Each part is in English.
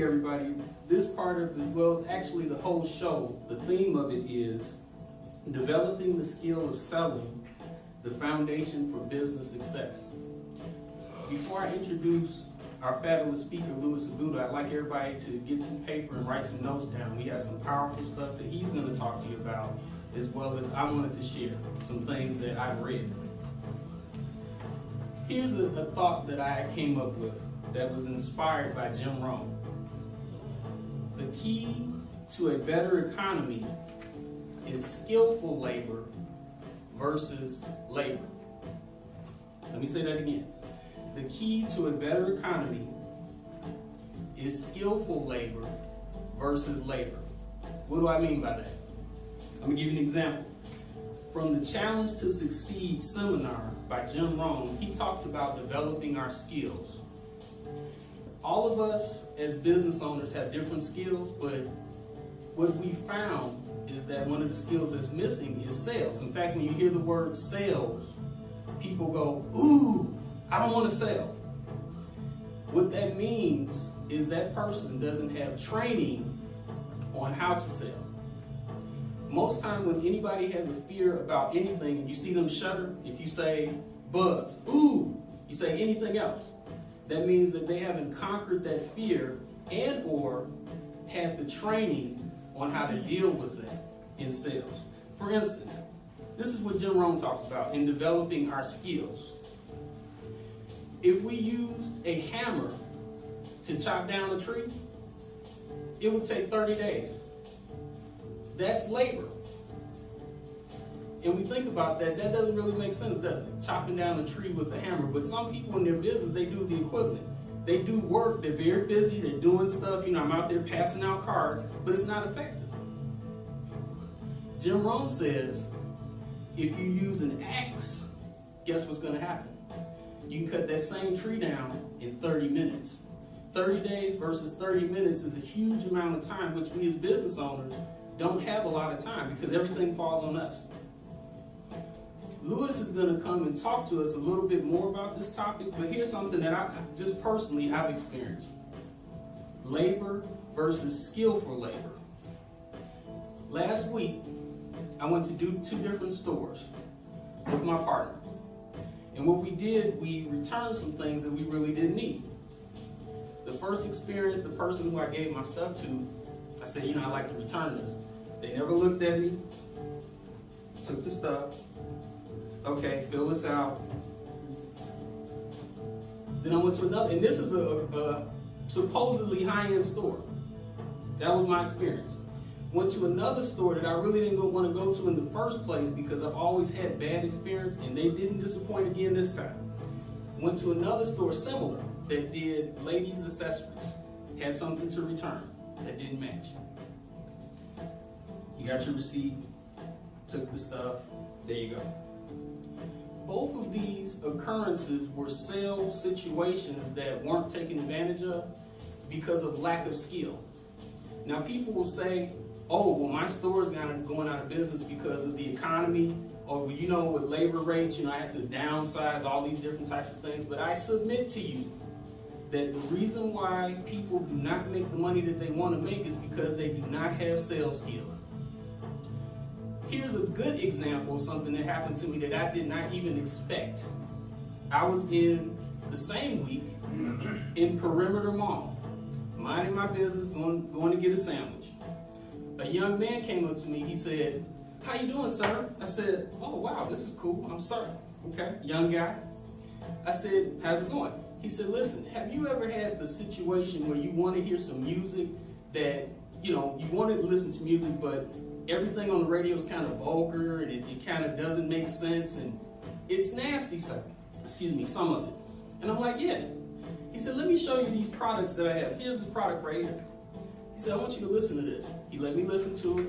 everybody. This part of the, well, actually the whole show, the theme of it is developing the skill of selling, the foundation for business success. Before I introduce our fabulous speaker, Agudo, I'd like everybody to get some paper and write some notes down. We have some powerful stuff that he's going to talk to you about, as well as I wanted to share some things that I've read. Here's a thought that I came up with that was inspired by Jim Rohn. The key to a better economy is skillful labor versus labor. Let me say that again. The key to a better economy is skillful labor versus labor. What do I mean by that? I'm going to give you an example. From the Challenge to Succeed seminar by Jim Rohn, he talks about developing our skills. All of us as business owners have different skills, but what we found is that one of the skills that's missing is sales. In fact, when you hear the word sales, people go, ooh, I don't want to sell. What that means is that person doesn't have training on how to sell. Most time when anybody has a fear about anything and you see them shudder, if you say bugs, ooh, you say anything else, that means that they haven't conquered that fear and or had the training on how to deal with that in sales. For instance, this is what Jim Rohn talks about in developing our skills. If we used a hammer to chop down a tree, it would take 30 days. That's labor. And we think about that, that doesn't really make sense, does it? Chopping down a tree with a hammer. But some people in their business, they do the equivalent. They do work, they're very busy, they're doing stuff, I'm out there passing out cards, but it's not effective. Jim Rohn says, if you use an axe, guess what's gonna happen? You can cut that same tree down in 30 minutes. 30 days versus 30 minutes is a huge amount of time, which we as business owners don't have a lot of time because everything falls on us. Lewis is going to come and talk to us a little bit more about this topic, but here's something that I just personally I've experienced. Labor versus skillful labor. Last week, I went to do 2 different stores with my partner. And what we did, we returned some things that we really didn't need. The first experience, the person who I gave my stuff to, I said, I'd like to return this. They never looked at me, took the stuff. Okay, fill this out. Then I went to another, and this is a supposedly high-end store. That was my experience. Went to another store that I really didn't want to go to in the first place because I've always had bad experience, and they didn't disappoint again this time. Went to another store similar that did ladies' accessories. Had something to return that didn't match. You got your receipt, took the stuff, there you go. Both of these occurrences were sales situations that weren't taken advantage of because of lack of skill. Now people will say, oh, well my store is going out of business because of the economy, or with labor rates, I have to downsize, all these different types of things. But I submit to you that the reason why people do not make the money that they want to make is because they do not have sales skill. Here's a good example of something that happened to me that I did not even expect. I was in the same week in Perimeter Mall, minding my business, going to get a sandwich. A young man came up to me. He said, "How you doing, sir?" I said, "Oh, wow, this is cool. I'm sorry." Okay, young guy. I said, "How's it going?" He said, "Listen, have you ever had the situation where you want to hear some music that, you want to listen to music, but everything on the radio is kind of vulgar and it kind of doesn't make sense and it's nasty, sir. Some of it." And I'm like, "Yeah." He said, "Let me show you these products that I have. Here's this product right here." He said, "I want you to listen to this." He let me listen to it.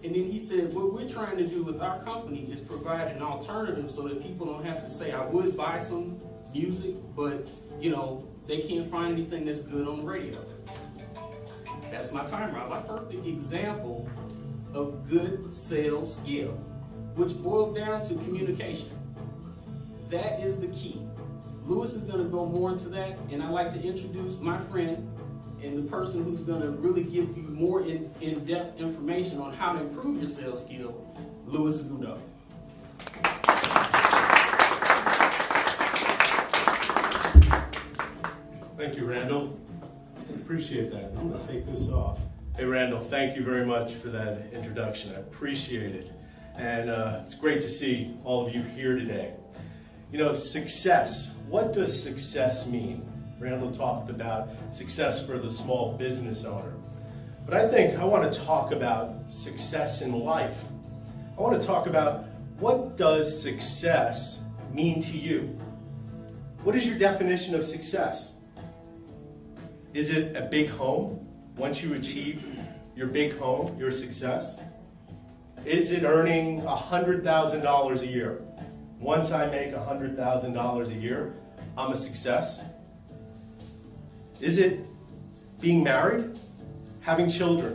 And then he said, "What we're trying to do with our company is provide an alternative so that people don't have to say, I would buy some music, but, they can't find anything that's good on the radio." That's my timer. A perfect example of good sales skill, which boiled down to communication. That is the key. Lewis is going to go more into that, and I'd like to introduce my friend, and the person who's going to really give you more in-depth information on how to improve your sales skill, Agudo. Thank you, Randall. Appreciate that. I'm going to take this off. Hey, Randall, thank you very much for that introduction. I appreciate it. And it's great to see all of you here today. You know, success. What does success mean? Randall talked about success for the small business owner. But I think I want to talk about success in life. I want to talk about, what does success mean to you? What is your definition of success? Is it a big home? Once you achieve your big home, your success? Is it earning $100,000 a year? Once I make $100,000 a year, I'm a success? Is it being married? Having children?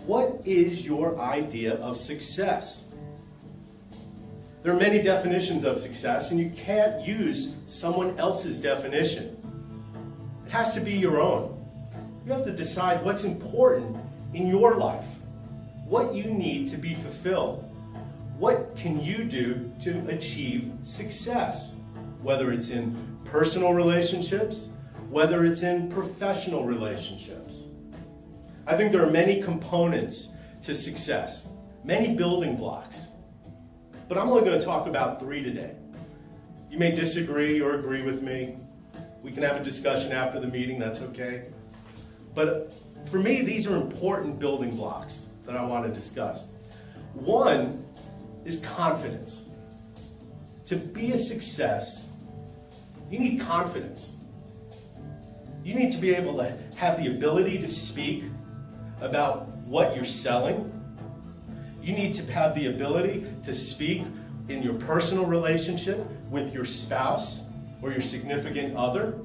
What is your idea of success? There are many definitions of success, and you can't use someone else's definition. It has to be your own. You have to decide what's important in your life, what you need to be fulfilled. What can you do to achieve success? Whether it's in personal relationships, whether it's in professional relationships. I think there are many components to success, many building blocks. But I'm only going to talk about 3 today. You may disagree or agree with me. We can have a discussion after the meeting, that's okay. But for me, these are important building blocks that I want to discuss. One is confidence. To be a success, you need confidence. You need to be able to have the ability to speak about what you're selling. You need to have the ability to speak in your personal relationship with your spouse or your significant other.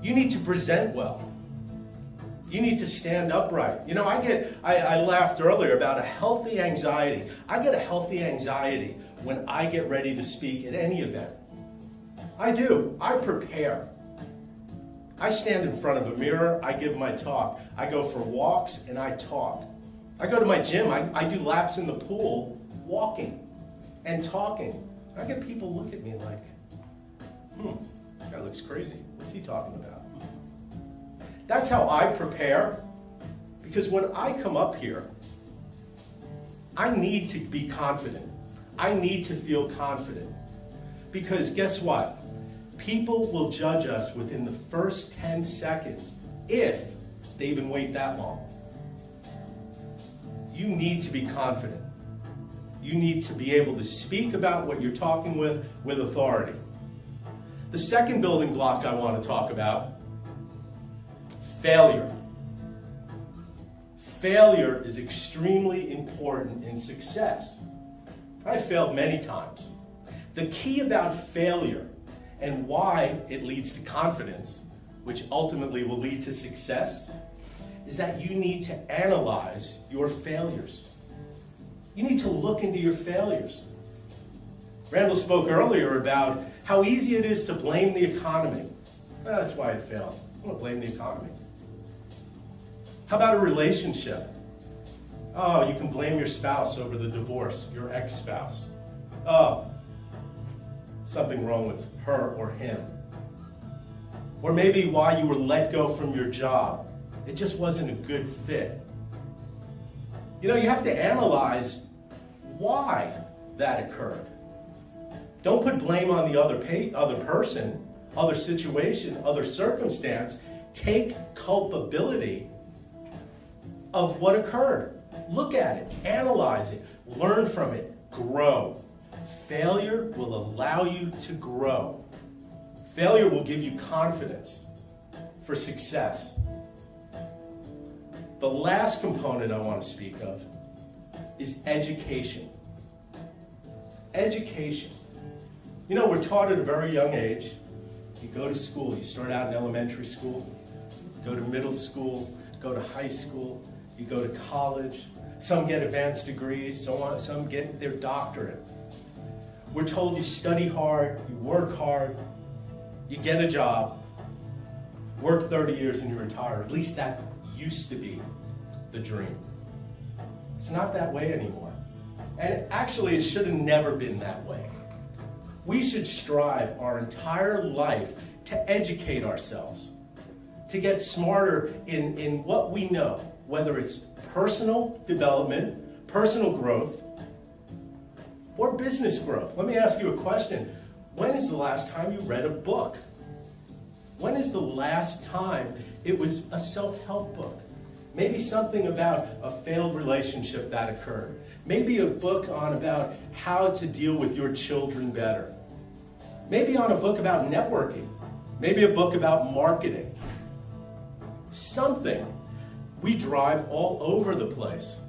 You need to present well. You need to stand upright. You know, I laughed earlier about a healthy anxiety. I get a healthy anxiety when I get ready to speak at any event. I do. I prepare. I stand in front of a mirror. I give my talk. I go for walks and I talk. I go to my gym. I do laps in the pool, walking and talking. I get people look at me like, that guy looks crazy. What's he talking about? That's how I prepare, because when I come up here, I need to be confident. I need to feel confident, because guess what? People will judge us within the first 10 seconds, if they even wait that long. You need to be confident. You need to be able to speak about what you're talking with authority. The second building block I want to talk about, failure. Failure is extremely important in success. I've failed many times. The key about failure and why it leads to confidence, which ultimately will lead to success, is that you need to analyze your failures. You need to look into your failures. Randall spoke earlier about how easy it is to blame the economy. That's why it failed. I'm going to blame the economy. How about a relationship? Oh, you can blame your spouse over the divorce, your ex-spouse. Oh, something wrong with her or him. Or maybe why you were let go from your job. It just wasn't a good fit. You know, you have to analyze why that occurred. Don't put blame on the other person, other situation, other circumstance. Take culpability of what occurred. Look at it, analyze it, learn from it, grow. Failure will allow you to grow. Failure will give you confidence for success. The last component I want to speak of is education. Education. You know, we're taught at a very young age. You go to school, you start out in elementary school, go to middle school, go to high school, you go to college. Some get advanced degrees, some get their doctorate. We're told you study hard, you work hard, you get a job, Work 30 years and you retire. At least that used to be the dream. It's not that way anymore. And actually, it should have never been that way. We should strive our entire life to educate ourselves, to get smarter in what we know, whether it's personal development, personal growth, or business growth. Let me ask you a question. When is the last time you read a book? When is the last time it was a self-help book? Maybe something about a failed relationship that occurred. Maybe a book on about how to deal with your children better. Maybe on a book about networking. Maybe a book about marketing. Something. We drive all over the place.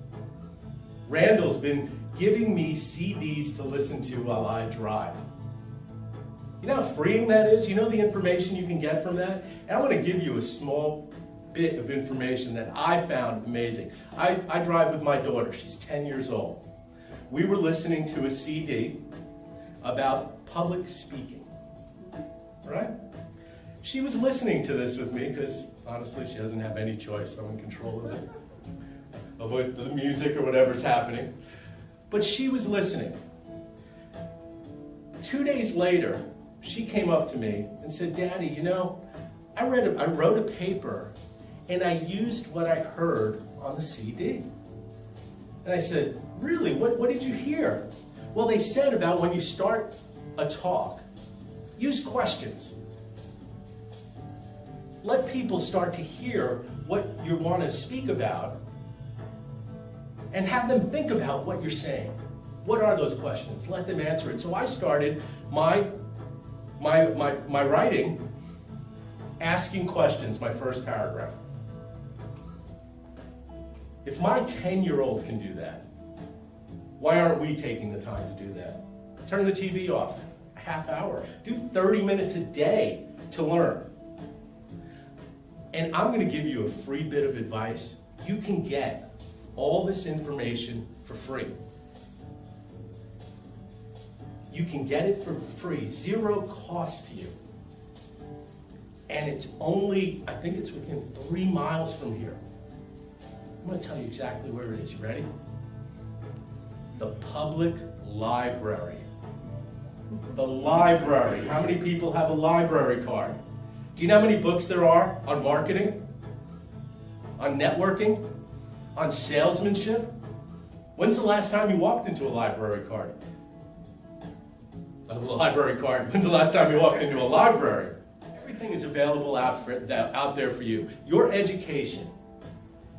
Randall's been giving me CDs to listen to while I drive. You know how freeing that is? You know the information you can get from that? And I want to give you a small bit of information that I found amazing. I drive with my daughter. She's 10 years old. We were listening to a CD about public speaking, right? She was listening to this with me because, honestly, she doesn't have any choice. I'm in control of it, of what, the music or whatever's happening. But she was listening. 2 days later, she came up to me and said, "Daddy, you know, I wrote a paper and I used what I heard on the CD." And I said, "Really? What did you hear?" "Well, they said about when you start a talk, use questions. Let people start to hear what you want to speak about and have them think about what you're saying. What are those questions? Let them answer it." So I started my writing asking questions, my first paragraph. If my 10-year-old can do that, why aren't we taking the time to do that? Turn the TV off, a half hour. Do 30 minutes a day to learn. And I'm going to give you a free bit of advice. You can get all this information for free. You can get it for free, zero cost to you. And it's only, I think it's within 3 miles from here. I'm going to tell you exactly where it is. You ready? The public library. The library. How many people have a library card? Do you know how many books there are on marketing? On networking? On salesmanship? When's the last time you walked into a library card? A library card. When's the last time you walked into a library? Everything is available out there for you. Your education,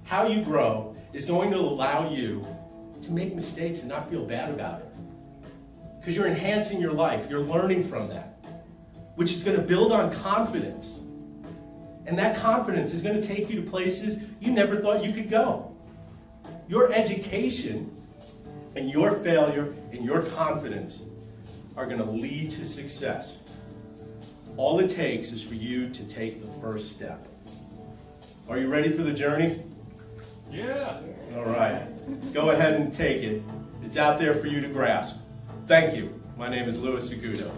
how you grow, is going to allow you to make mistakes and not feel bad about it. Because you're enhancing your life. You're learning from that, which is going to build on confidence. And that confidence is going to take you to places you never thought you could go. Your education and your failure and your confidence are going to lead to success. All it takes is for you to take the first step. Are you ready for the journey? Yeah. All right. Go ahead and take it. It's out there for you to grasp. Thank you. My name is Agudo.